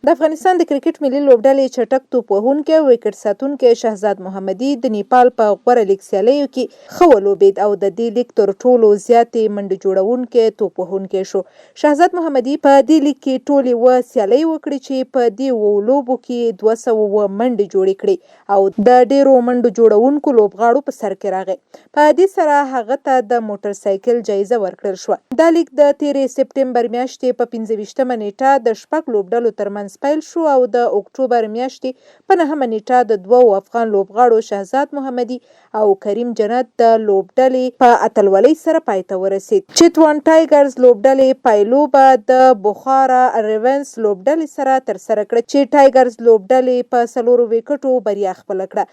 د افغانستان د کرکټ ملي لوبډلې چټک توپ وهونکی او وکټ ساتونکی شهزاد محمدي د نیپال په غوره لیګ سیالیو کې ښه ولوبېد او د دې لیګ ترټولو زیاتې منډه جوړونکی توپ وهونکی شو. شهزاد محمدي په دې لیګ کې ټولې اووه سیالۍ وکړې چې په دې اووه لوبو کې 200 منډې جوړې کړې او د ډېرو منډو جوړونکو لوبغاړو په سر کې راغی. په دې سره هغه ته د موټر سایکل جایزه ورکړل شوه. دا لیګ د تېرې سپټمبر میاشتې په 15مه نیټه د 6 لوبډلو ترمنځ پیل شو او د اکتوبر میاشتې په 9مه نیټه د 2 افغان لوبغاړو شهزاد محمدي او کریم جنت د لوبډلې په اتلولۍ سره پای ته ورسېد. چتوان ټایګرز لوبډلې پایلوبه د بخارا ریونز لوبډلې سره ترسره کړه چې ټایګرز لوبډلې په 4 وکټو بریا خپله کړه.